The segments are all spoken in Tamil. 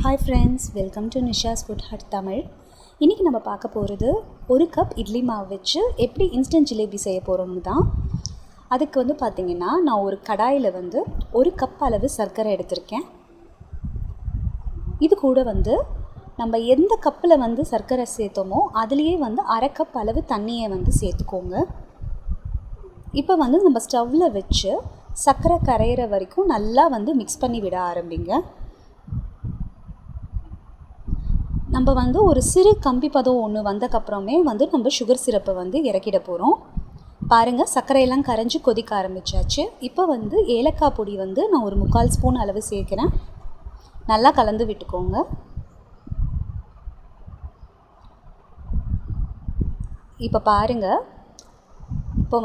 Hi friends, welcome to Nisha's Food Hut Tamil. இன்றைக்கி நம்ம பார்க்க போகிறது ஒரு கப் இட்லி மாவு வச்சு எப்படி இன்ஸ்டன்ட் ஜிலேபி செய்ய போகிறோம்னு தான். அதுக்கு பார்த்திங்கன்னா நான் ஒரு கடாயில் ஒரு கப் அளவு சர்க்கரை எடுத்திருக்கேன். இது கூட நம்ம எந்த கப்பில் சர்க்கரை சேர்த்தோமோ அதுலேயே அரை கப் அளவு தண்ணியை சேர்த்துக்கோங்க. இப்போ நம்ம ஸ்டவ்வில் வச்சு சர்க்கரை கரையிற வரைக்கும் நல்லா மிக்ஸ் பண்ணி விட ஆரம்பிங்க. நம்ம ஒரு சிறு கம்பி பதம் ஒன்று வந்தக்கப்புறமே நம்ம சுகர் சிரப்பை இறக்கிட போகிறோம். பாருங்கள், சர்க்கரையெல்லாம் கரைஞ்சி கொதிக்க ஆரம்பித்தாச்சு. இப்போ ஏலக்காய் பொடி நான் ஒரு 3/4 ஸ்பூன் அளவு சேர்க்குறேன். நல்லா கலந்து விட்டுக்கோங்க. இப்போ பாருங்கள், இப்போ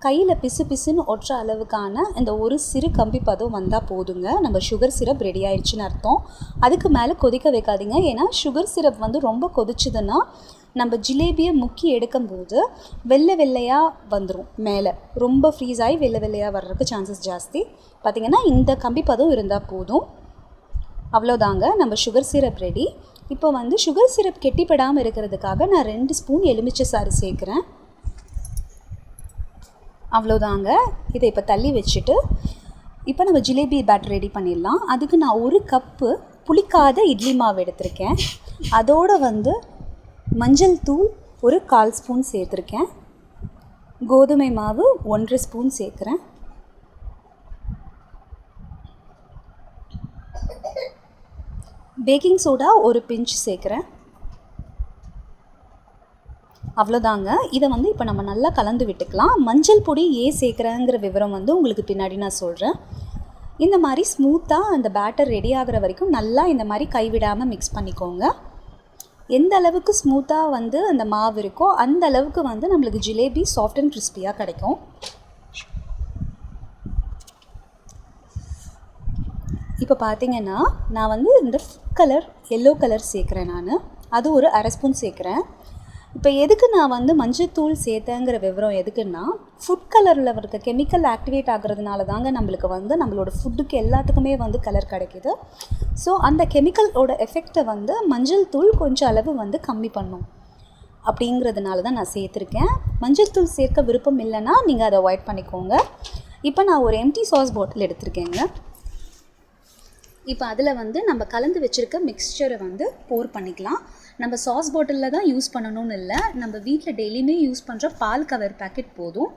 கையில் பிசு பிசுன்னு ஒட்டுற அளவுக்கான இந்த ஒரு சிறு கம்பி பதம் வந்தால் போதுங்க. நம்ம சுகர் சிரப் ரெடி ஆயிடுச்சுன்னு அர்த்தம். அதுக்கு மேலே கொதிக்க வைக்காதீங்க. ஏன்னா சுகர் சிரப் ரொம்ப கொதிச்சுதுன்னா நம்ம ஜிலேபியை முக்கி எடுக்கும்போது வெள்ளை வெள்ளையாக வந்துடும். மேலே ரொம்ப ஃப்ரீஸ் ஆகி வெள்ளை வெள்ளையாக வர்றதுக்கு சான்சஸ் ஜாஸ்தி. பார்த்திங்கன்னா இந்த கம்பி பதம் இருந்தால் போதும். அவ்வளோதாங்க, நம்ம சுகர் சிரப் ரெடி. இப்போ சுகர் சிரப் கெட்டிப்படாமல் இருக்கிறதுக்காக நான் 2 ஸ்பூன் எலுமிச்சை சாறு சேர்க்குறேன். அவ்வளோதாங்க. இதை இப்போ தள்ளி வச்சுட்டு இப்போ நம்ம ஜிலேபி பேட்டர் ரெடி பண்ணிடலாம். அதுக்கு நான் ஒரு கப்பு புளிக்காத இட்லி மாவு எடுத்திருக்கேன். அதோடு மஞ்சள் தூள் ஒரு 1/4 ஸ்பூன் சேர்த்துருக்கேன். கோதுமை மாவு 1 ஸ்பூன் சேர்க்குறேன். பேக்கிங் சோடா ஒரு பிஞ்ச் சேர்க்குறேன். அவ்வளோதாங்க. இதை இப்போ நம்ம நல்லா கலந்து விட்டுக்கலாம். மஞ்சள் பொடி ஏன் சேர்க்குறேங்கிற விவரம் உங்களுக்கு பின்னாடி நான் சொல்கிறேன். இந்த மாதிரி ஸ்மூத்தாக அந்த பேட்டர் ரெடி ஆகிற வரைக்கும் நல்லா இந்த மாதிரி கைவிடாமல் மிக்ஸ் பண்ணிக்கோங்க. எந்த அளவுக்கு ஸ்மூத்தாக அந்த மாவு இருக்கோ அந்த அளவுக்கு நம்மளுக்கு ஜிலேபி சாஃப்ட் அண்ட் கிறிஸ்பியாக கிடைக்கும். இப்போ பார்த்திங்கன்னா நான் இந்த ஃபுட் கலர் எல்லோ கலர் சேர்க்குறேன். நான் அது ஒரு அரை ஸ்பூன் சேர்க்குறேன். இப்போ எதுக்கு நான் மஞ்சத்தூள் சேர்த்தேங்கிற விவரம் எதுக்குன்னா, ஃபுட் கலரில் இருக்க கெமிக்கல் ஆக்டிவேட் ஆகிறதுனால தாங்க நம்மளுக்கு நம்மளோட ஃபுட்டுக்கு எல்லாத்துக்குமே கலர் கிடைக்கிது. ஸோ அந்த கெமிக்கலோட எஃபெக்டை மஞ்சள் தூள் கொஞ்சம் அளவு கம்மி பண்ணும். அப்படிங்கிறதுனால தான் நான் சேர்த்துருக்கேன். மஞ்சள் தூள் சேர்க்க விருப்பம் இல்லைன்னா நீங்கள் அதை அவாய்ட் பண்ணிக்கோங்க. இப்போ நான் ஒரு எம்டி சாஸ் பாட்டில் எடுத்திருக்கேங்க. இப்போ அதில் நம்ம கலந்து வச்சுருக்க மிக்ஸ்சரை போர் பண்ணிக்கலாம். நம்ம சாஸ் பாட்டிலில் தான் யூஸ் பண்ணணும்னு இல்லை, நம்ம வீட்டில் டெய்லியுமே யூஸ் பண்ணுற பால் கவர் பேக்கெட் போதும்.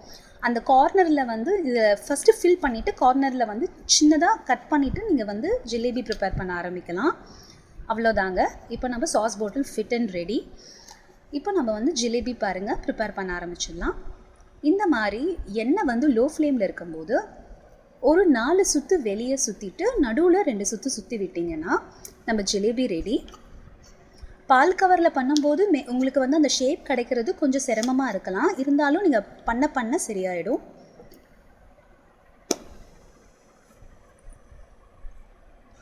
அந்த கார்னரில் இதை ஃபஸ்ட்டு ஃபில் பண்ணிவிட்டு கார்னரில் சின்னதாக கட் பண்ணிவிட்டு நீங்கள் ஜிலேபி ப்ரிப்பேர் பண்ண ஆரம்பிக்கலாம். அவ்வளோதாங்க. இப்போ நம்ம sauce bottle fit and ready. இப்போ நம்ம ஜிலேபி பாருங்கள் ப்ரிப்பேர் பண்ண ஆரம்பிச்சிடலாம். இந்த மாதிரி எண்ணெய் லோ ஃப்ளேமில் இருக்கும்போது ஒரு 4 சுற்று வெளியே சுற்றிட்டு நடுவில் 2 சுற்று சுற்றி விட்டிங்கன்னா நம்ம ஜிலேபி ரெடி. பால் கவரில் பண்ணும்போது உங்களுக்கு அந்த ஷேப் கிடைக்கிறது கொஞ்சம் சிரமமாக இருக்கலாம். இருந்தாலும் நீங்கள் பண்ண சரியாயிடும்.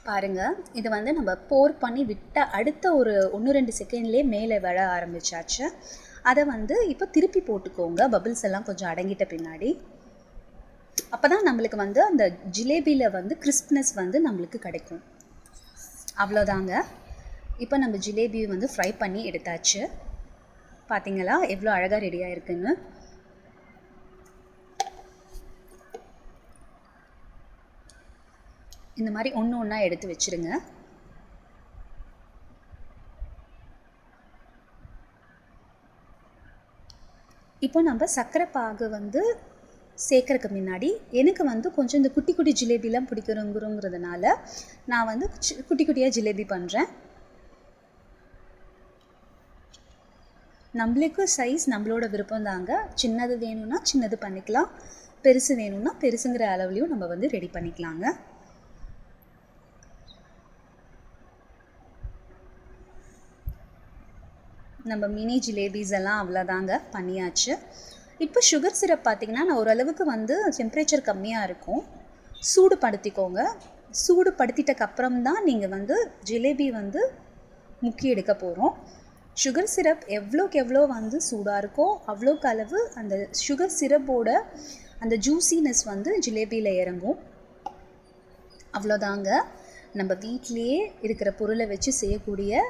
பாருங்கள், இது நம்ம போர் பண்ணி விட்ட அடுத்த ஒரு 1-2 செகண்ட்லேயே மேலே விழ ஆரம்பிச்சாச்சு. அதை இப்போ திருப்பி போட்டுக்கோங்க, பபிள்ஸ் எல்லாம் கொஞ்சம் அடங்கிட்ட பின்னாடி. அப்போ தான் நம்மளுக்கு அந்த ஜிலேபியில் கிறிஸ்ப்னஸ் நம்மளுக்கு கிடைக்கும். அவ்வளோதாங்க. இப்போ நம்ம ஜிலேபியை ஃப்ரை பண்ணி எடுத்தாச்சு. பார்த்தீங்களா எவ்வளோ அழகாக ரெடியாக இருக்குன்னு. இந்த மாதிரி ஒன்றா எடுத்து வச்சுருங்க. இப்போ நம்ம சர்க்கரை பாகு சேர்க்கறதுக்கு முன்னாடி எனக்கு கொஞ்சம் இந்த குட்டி குட்டி ஜிலேபிலாம் பிடிக்கிறோங்கிறதுனால நான் குட்டி குட்டியாக ஜிலேபி பண்ணுறேன். நம்மளுக்கு சைஸ் நம்மளோட விருப்பம் தாங்க. சின்னது வேணும்னா சின்னது பண்ணிக்கலாம், பெருசு வேணும்னா பெருசுங்கிற அளவுலையும் நம்ம ரெடி பண்ணிக்கலாங்க. நம்ம மினி ஜிலேபிஸ் எல்லாம் அவ்வளோதாங்க பண்ணியாச்சு. இப்போ சுகர் சிரப் பார்த்திங்கன்னா நான் ஓரளவுக்கு டெம்பரேச்சர் கம்மியாக இருக்கும். சூடு படுத்திக்கோங்க. சூடு படுத்திட்டக்கப்புறம் தான் நீங்கள் ஜிலேபி முக்கி எடுக்க போகிறோம். சுகர் சிரப் எவ்வளோக்கு எவ்வளோ சூடாக இருக்கோ அவ்வளோக்கு அளவு அந்த சுகர் சிரப்போட அந்த ஜூஸினஸ் ஜிலேபியில் இறங்கும். அவ்வளோதாங்க. நம்ம வீட்டிலேயே இருக்கிற பொருளை வச்சு செய்யக்கூடிய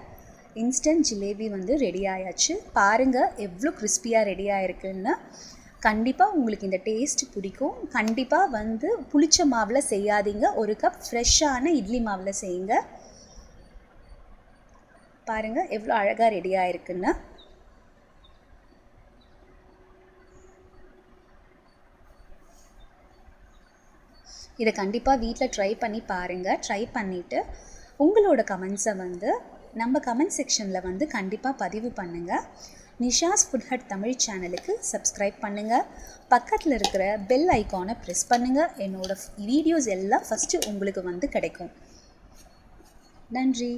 இன்ஸ்டன்ட் ஜிலேபி வந்து ரெடி ஆயாச்சு. பாருங்கள் எவ்வளோ கிறிஸ்பியாக ரெடி ஆகிருக்குன்னு. கண்டிப்பாக உங்களுக்கு இந்த டேஸ்ட் பிடிக்கும். கண்டிப்பாக வந்து புளிச்ச மாவில் செய்யாதீங்க, ஒரு கப் ஃப்ரெஷ்ஷான இட்லி மாவில் செய்யுங்க. பாருங்கள் எவ்வளோ அழகாக ரெடி ஆகிருக்குன்னு. இதை கண்டிப்பாக வீட்டில் ட்ரை பண்ணி பாருங்கள். ட்ரை பண்ணிவிட்டு உங்களோட கமெண்ட்ஸை வந்து நம்ம கமெண்ட் செக்ஷனில் வந்து கண்டிப்பாக பதிவு பண்ணுங்கள். நிஷாஸ் ஃபுட் ஹட் தமிழ் சேனலுக்கு சப்ஸ்கிரைப் பண்ணுங்கள். பக்கத்தில் இருக்கிற பெல் ஐக்கானை ப்ரெஸ் பண்ணுங்கள். என்னோடய வீடியோஸ் எல்லாம் ஃபஸ்ட்டு உங்களுக்கு வந்து கிடைக்கும். நன்றி.